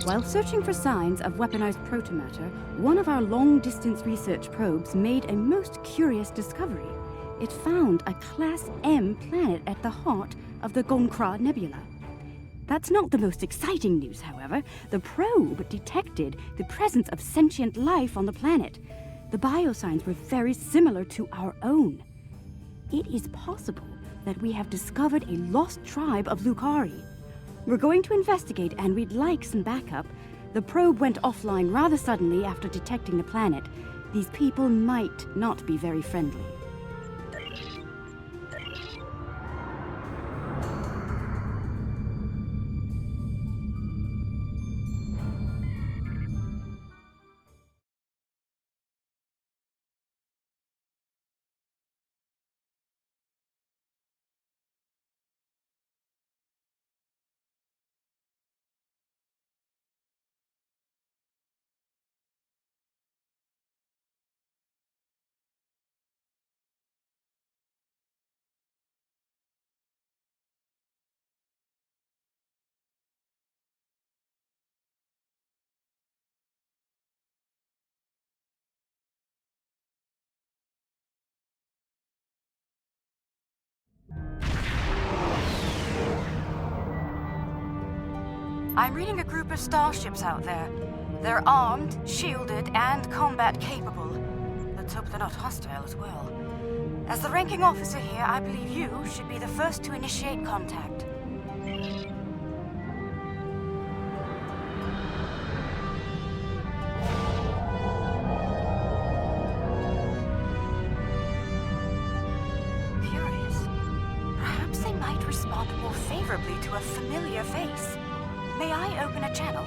While searching for signs of weaponized protomatter, one of our long-distance research probes made a most curious discovery. It found a Class M planet at the heart of the Gonkra Nebula. That's not the most exciting news, however. The probe detected the presence of sentient life on the planet. The biosigns were very similar to our own. It is possible that we have discovered a lost tribe of Lucari. We're going to investigate, and we'd like some backup. The probe went offline rather suddenly after detecting the planet. These people might not be very friendly. I'm reading a group of starships out there. They're armed, shielded, and combat capable. Let's hope they're not hostile as well. As the ranking officer here, I believe you should be the first to initiate contact. Curious. Perhaps they might respond more favorably to a familiar face. May I open a channel?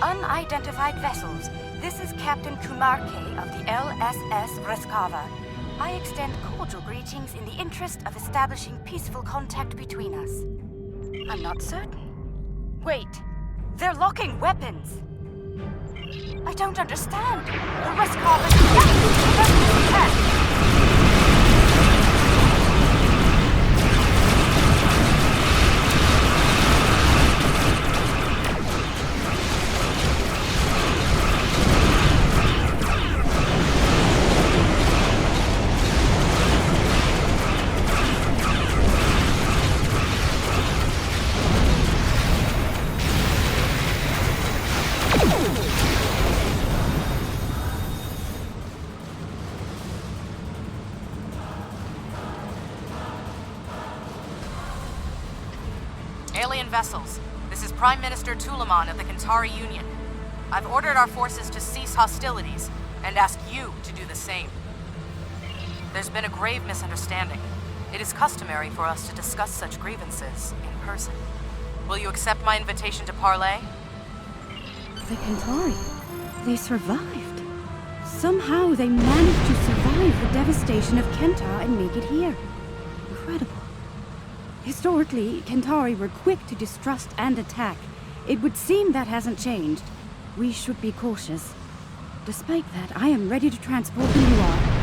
Unidentified vessels. This is Captain Kumar K. of the LSS Reskava. I extend cordial greetings in the interest of establishing peaceful contact between us. I'm not certain. Wait, they're locking weapons. I don't understand. The Reskava is Alien vessels. This is Prime Minister Tulaman of the Kantari Union. I've ordered our forces to cease hostilities and ask you to do the same. There's been a grave misunderstanding. It is customary for us to discuss such grievances in person. Will you accept my invitation to parley? The Kantari. They survived. Somehow they managed to survive the devastation of Kentar and make it here. Incredible. Historically, Kantari were quick to distrust and attack. It would seem that hasn't changed. We should be cautious. Despite that, I am ready to transport who you are.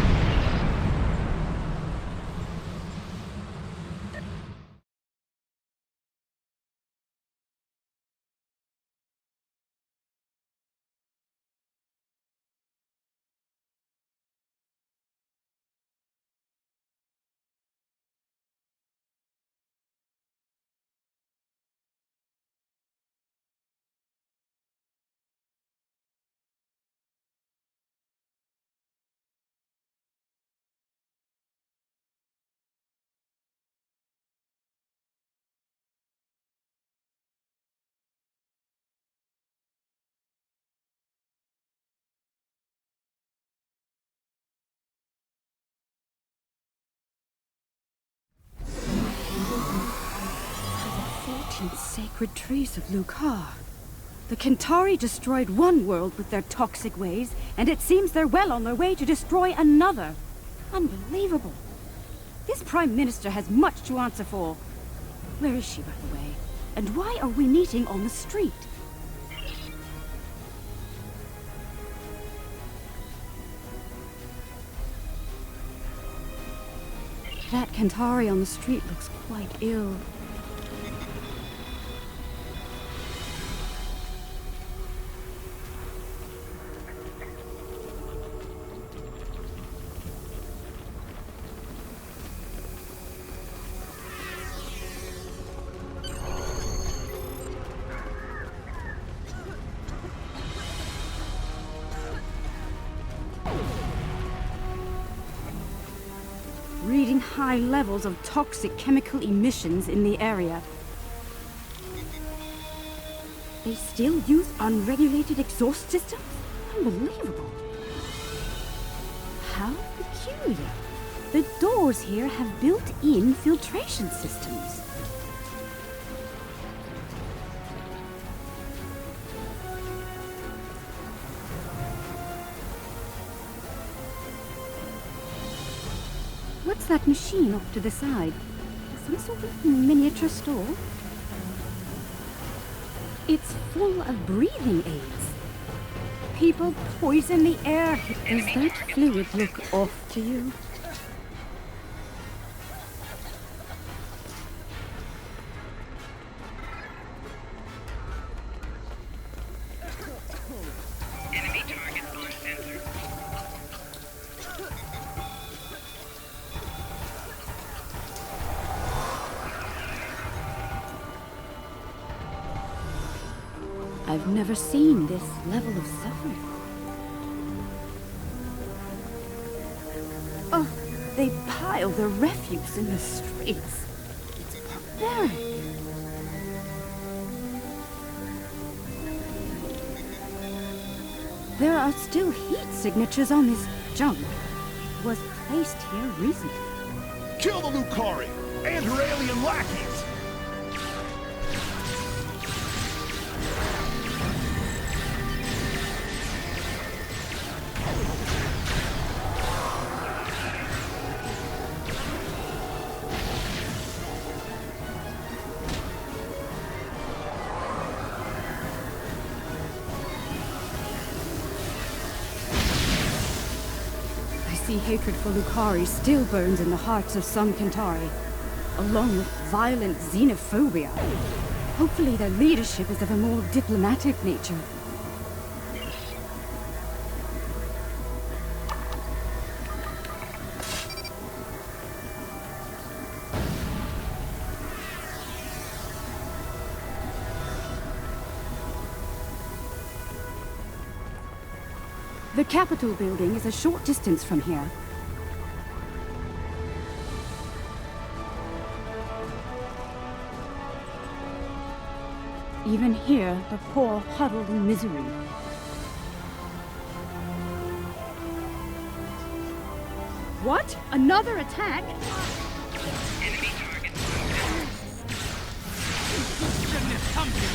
Sacred trees of Lucar. The Kantari destroyed one world with their toxic ways, and it seems they're well on their way to destroy another. Unbelievable. This Prime Minister has much to answer for. Where is she, by the way? And why are we meeting on the street? That Kantari on the street looks quite ill. high levels of toxic chemical emissions in the area. They still use unregulated exhaust systems? Unbelievable. How peculiar. The doors here have built-in filtration systems. What's that machine off to the side? Some sort of miniature store? It's full of breathing aids. People poison the air. Does that fluid look off to you? Enemy target on sensor. I've never seen this level of suffering. Oh, they pile the refuse in the streets. It's barbaric. There are still heat signatures on this junk. It was placed here recently. Kill the Lucari and her alien lackeys! I see hatred for Lucari still burns in the hearts of some Kentari, along with violent xenophobia. Hopefully their leadership is of a more diplomatic nature. The Capitol building is a short distance from here. Even here, the poor huddled in misery. What? Another attack? Enemy target. Shouldn't have come to you.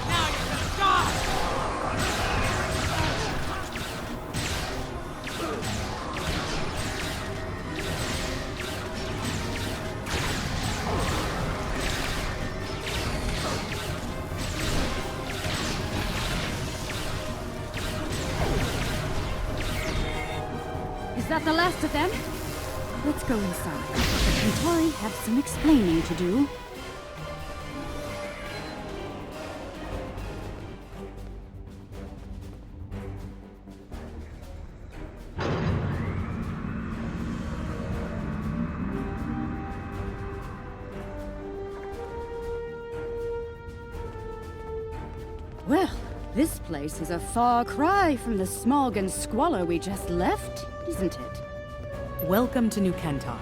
Now you're gonna die! Is that the last of them? Let's go inside. The Kentari have some explaining to do. Well, this place is a far cry from the smog and squalor we just left, isn't it? Welcome to New Kentar.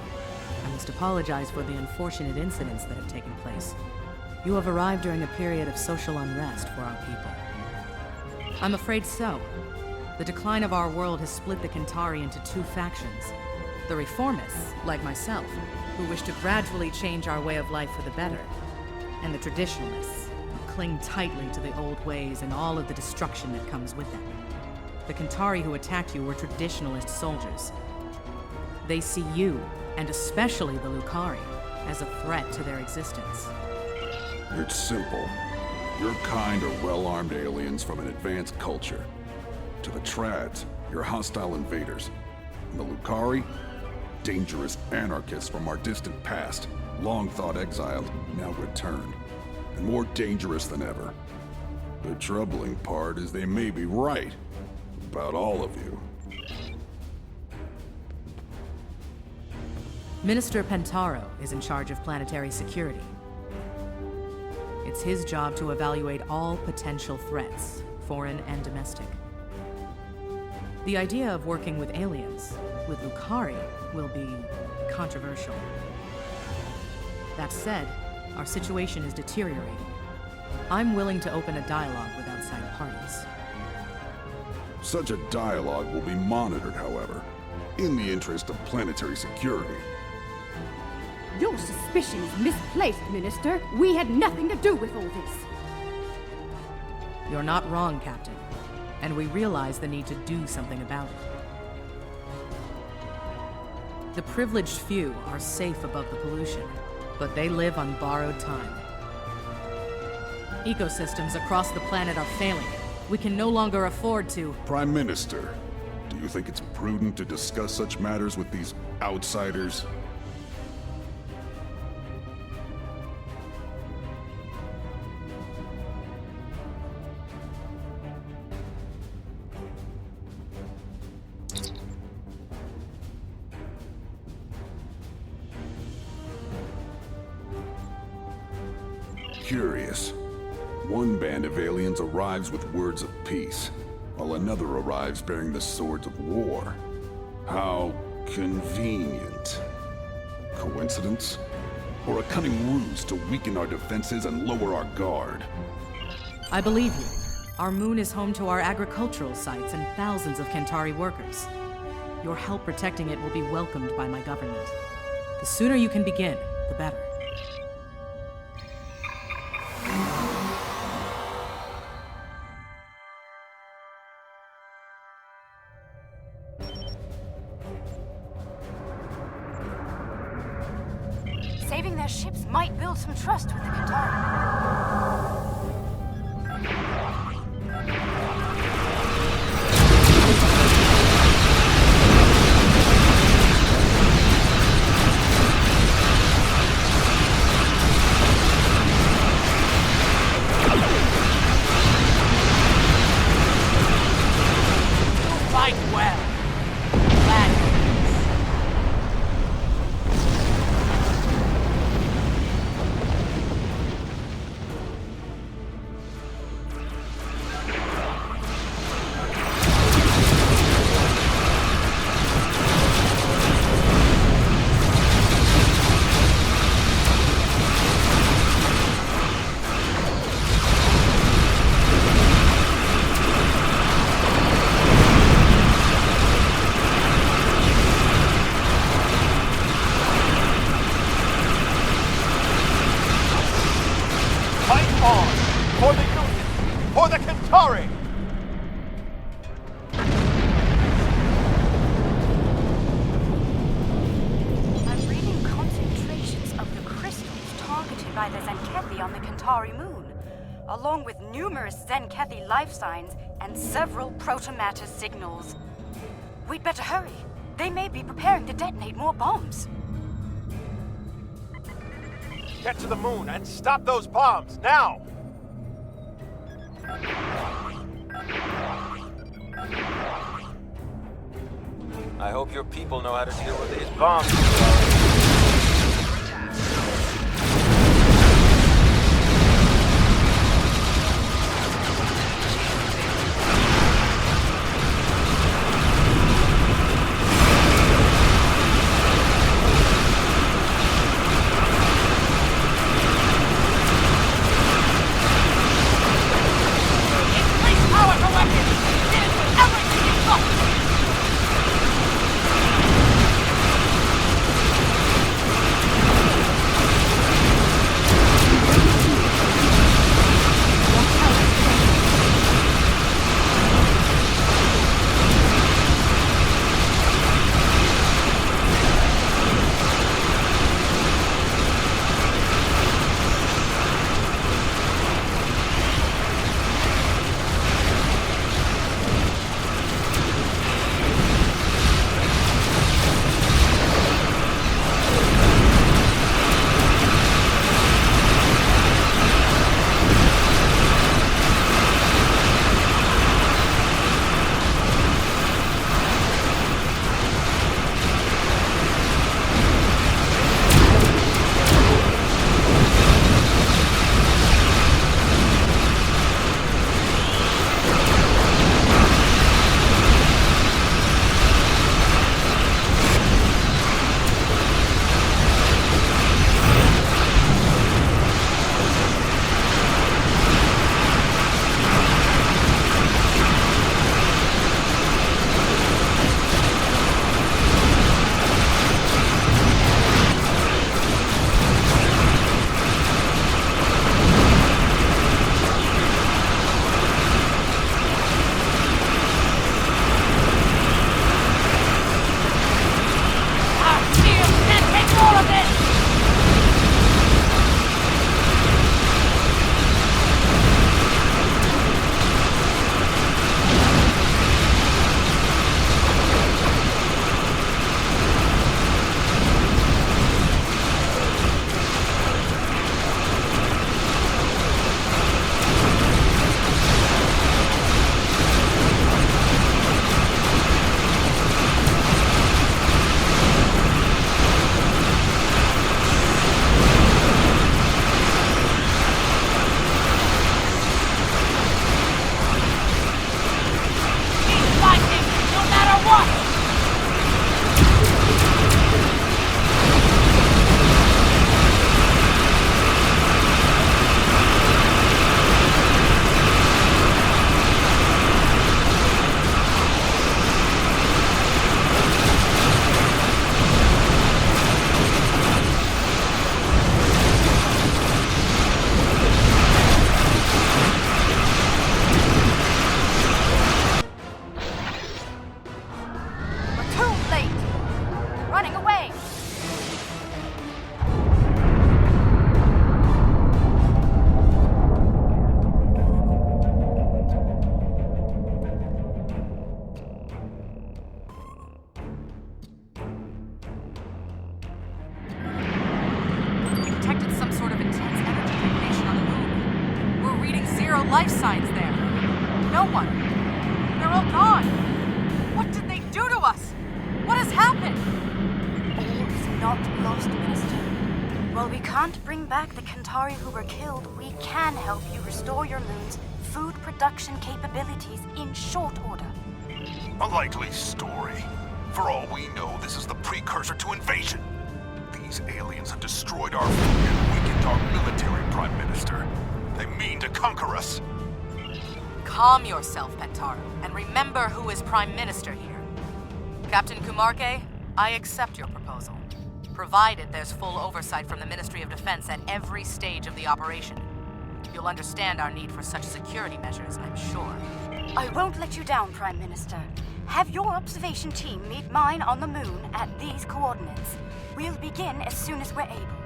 I must apologize for the unfortunate incidents that have taken place. You have arrived during a period of social unrest for our people. I'm afraid so. The decline of our world has split the Kentari into two factions. The reformists, like myself, who wish to gradually change our way of life for the better, and the traditionalists, who cling tightly to the old ways and all of the destruction that comes with them. The Kentari who attacked you were traditionalist soldiers. They see you, and especially the Lucari, as a threat to their existence. It's simple. Your kind are well-armed aliens from an advanced culture. To the Trads, you're hostile invaders. And the Lucari, dangerous anarchists from our distant past, long thought exiled, now returned. And more dangerous than ever. The troubling part is they may be right about all of you. Minister Pentaro is in charge of planetary security. It's his job to evaluate all potential threats, foreign and domestic. The idea of working with aliens, with Lucari, will be controversial. That said, our situation is deteriorating. I'm willing to open a dialogue with outside parties. Such a dialogue will be monitored, however, in the interest of planetary security. Your suspicion is misplaced, Minister. We had nothing to do with all this. You're not wrong, Captain. And we realize the need to do something about it. The privileged few are safe above the pollution, but they live on borrowed time. Ecosystems across the planet are failing. We can no longer afford to... Prime Minister, do you think it's prudent to discuss such matters with these outsiders? Curious. One band of aliens arrives with words of peace, while another arrives bearing the swords of war. How convenient. Coincidence? Or a cunning ruse to weaken our defenses and lower our guard? I believe you. Our moon is home to our agricultural sites and thousands of Kentari workers. Your help protecting it will be welcomed by my government. The sooner you can begin, the better. Saving their ships might build some trust with the Kentari. Fight well. Glad. Fight on! For the Union! For the Kentari! I'm reading concentrations of the crystals targeted by the Zenkethi on the Kentari moon, along with numerous Zenkethi life signs and several protomatter signals. We'd better hurry. They may be preparing to detonate more bombs. Get to the moon and stop those bombs, now! I hope your people know how to deal with these bombs. Increase power for weapons! Get it with everything you've got! life signs there. No one. They're all gone. What did they do to us? What has happened? All is not lost, Minister. While we can't bring back the Kantari who were killed, we can help you restore your moon's food production capabilities in short order. A likely story. For all we know, this is the precursor to invasion. These aliens have destroyed our food and weakened our military, Prime Minister. They mean to conquer us. Calm yourself, Pentaro, and remember who is Prime Minister here. Captain Kumarke, I accept your proposal, provided there's full oversight from the Ministry of Defense at every stage of the operation. You'll understand our need for such security measures, I'm sure. I won't let you down, Prime Minister. Have your observation team meet mine on the moon at these coordinates. We'll begin as soon as we're able.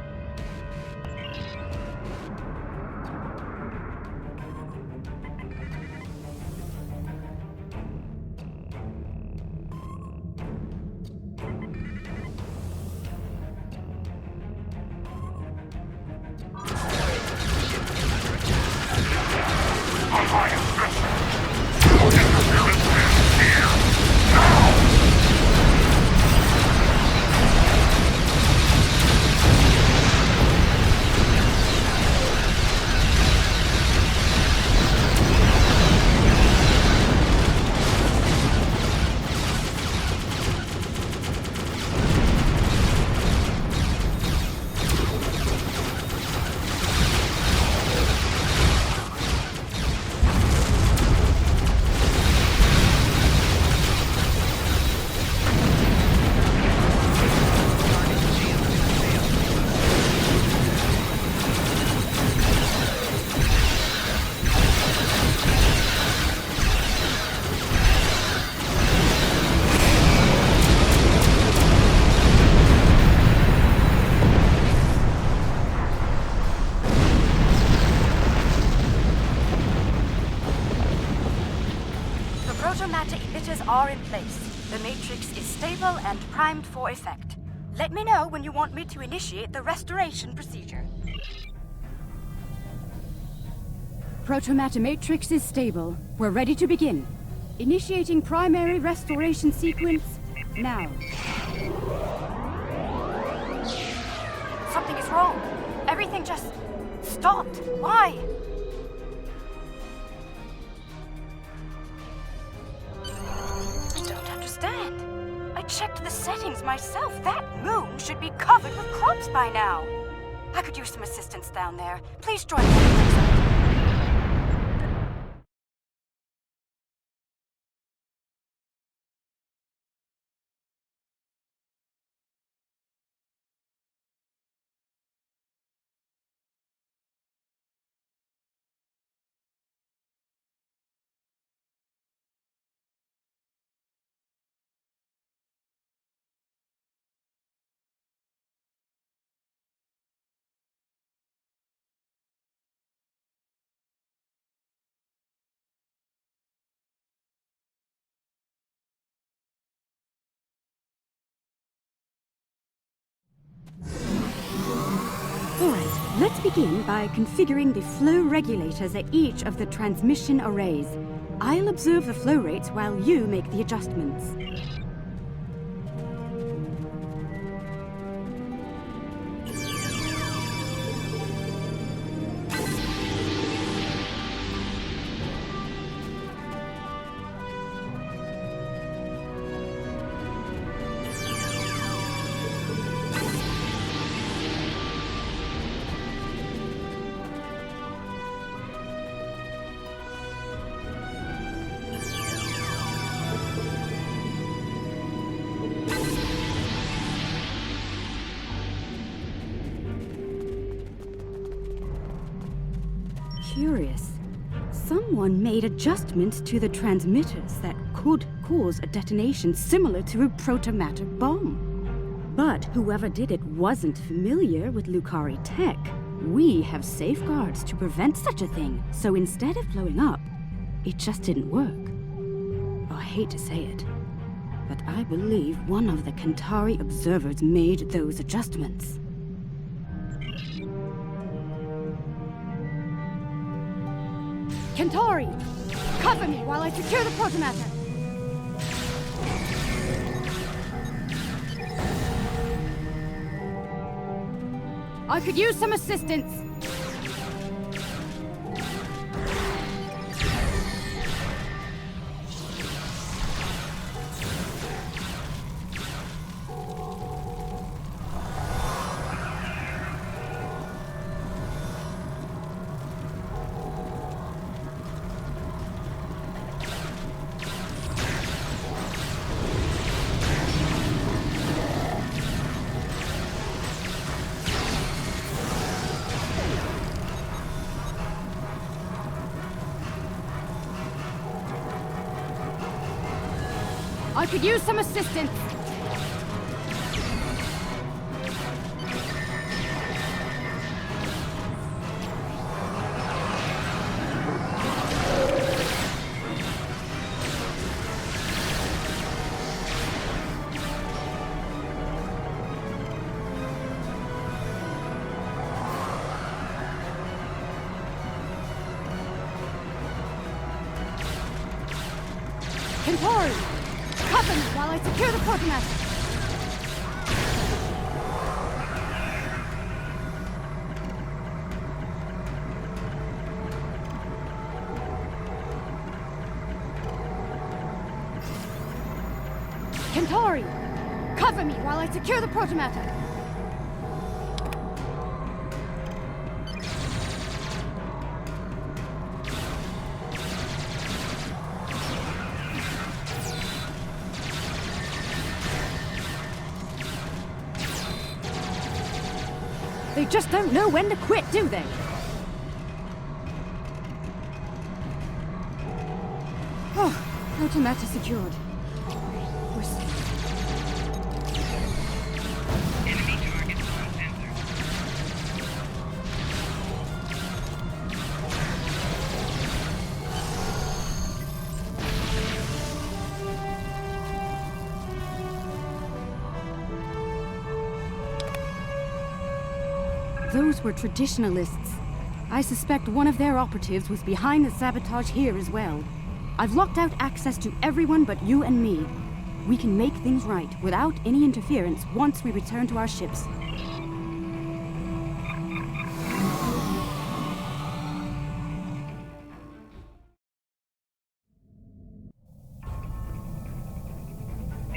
Are in place. The matrix is stable and primed for effect. Let me know when you want me to initiate the restoration procedure. Protomatter matrix is stable. We're ready to begin. Initiating primary restoration sequence now. Something is wrong. Everything just stopped. Why? I checked the settings myself. That moon should be covered with crops by now. I could use some assistance down there. Please join me. Alright, let's begin by configuring the flow regulators at each of the transmission arrays. I'll observe the flow rates while you make the adjustments. Curious. Someone made adjustments to the transmitters that could cause a detonation similar to a protomatter bomb. But whoever did it wasn't familiar with Lucari tech. We have safeguards to prevent such a thing, so instead of blowing up, it just didn't work. Oh, I hate to say it, but I believe one of the Kantari observers made those adjustments. Kentari! Cover me while I secure the protomatter! I could use some assistance! I could use some assistance! Kentari! Cover me while I secure the protomatter! Kentari! Cover me while I secure the protomatter! They just don't know when to quit, do they? Oh, protomatter secured. We're safe. Enemy target on sensor. Those were traditionalists. I suspect one of their operatives was behind the sabotage here as well. I've locked out access to everyone but you and me. We can make things right without any interference once we return to our ships.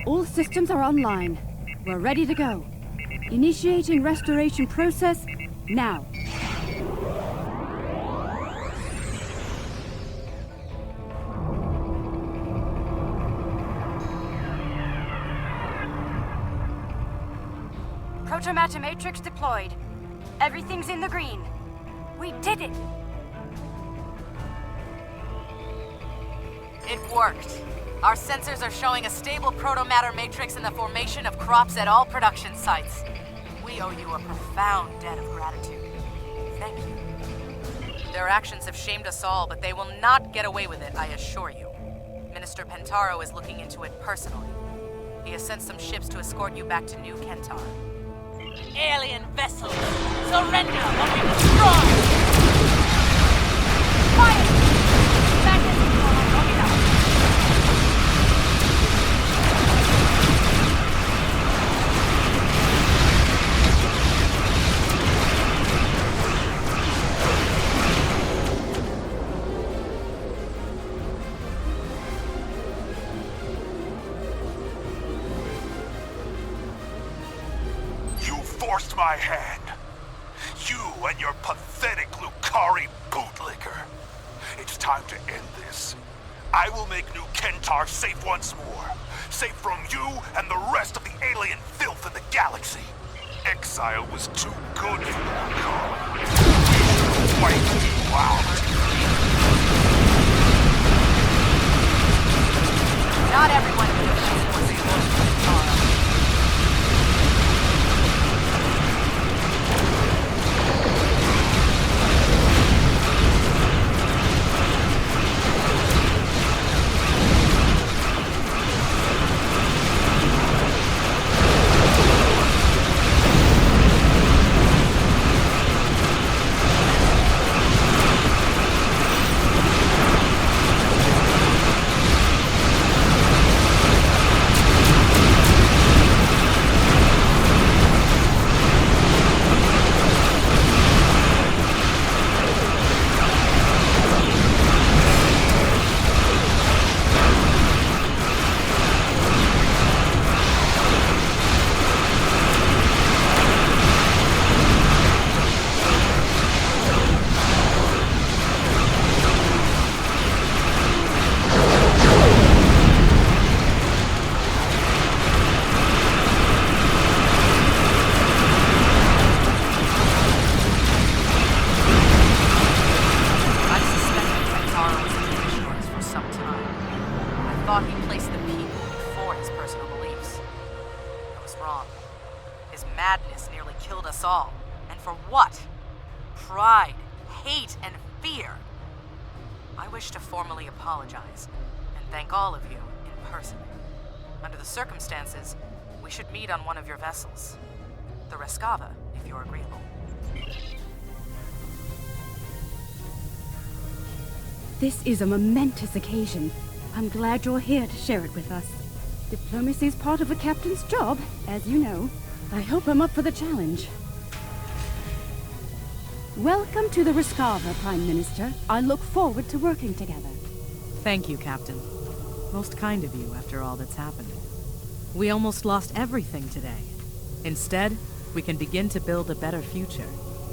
All systems are online. We're ready to go. Initiating restoration process now. Protomatter matrix deployed. Everything's in the green. We did it! It worked. Our sensors are showing a stable protomatter matrix in the formation of crops at all production sites. We owe you a profound debt of gratitude. Thank you. Their actions have shamed us all, but they will not get away with it, I assure you. Minister Pentaro is looking into it personally. He has sent some ships to escort you back to New Kentar. Alien vessels, surrender or be destroyed! Fire! Back in the Forced my hand. You and your pathetic Lucari bootlicker. It's time to end this. I will make New Kentar safe once more. Safe from you and the rest of the alien filth in the galaxy. Exile was too good for Lucari. Wipe you out. Not everyone was able to Pentaro. wish to formally apologize and thank all of you in person. Under the circumstances, we should meet on one of your vessels. The Rescava, if you're agreeable. This is a momentous occasion. I'm glad you're here to share it with us. Diplomacy is part of a captain's job, as you know. I hope I'm up for the challenge. Welcome to the Rescava, Prime Minister. I look forward to working together. Thank you, Captain. Most kind of you after all that's happened. We almost lost everything today. Instead, we can begin to build a better future,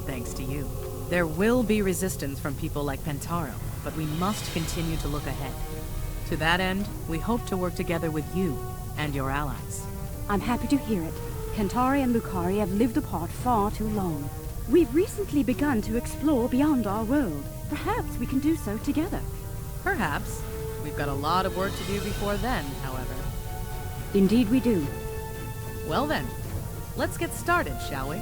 thanks to you. There will be resistance from people like Pentaro, but we must continue to look ahead. To that end, we hope to work together with you and your allies. I'm happy to hear it. Kentari and Lucari have lived apart far too long. We've recently begun to explore beyond our world. Perhaps we can do so together. Perhaps. We've got a lot of work to do before then, however. Indeed we do. Well then, let's get started, shall we?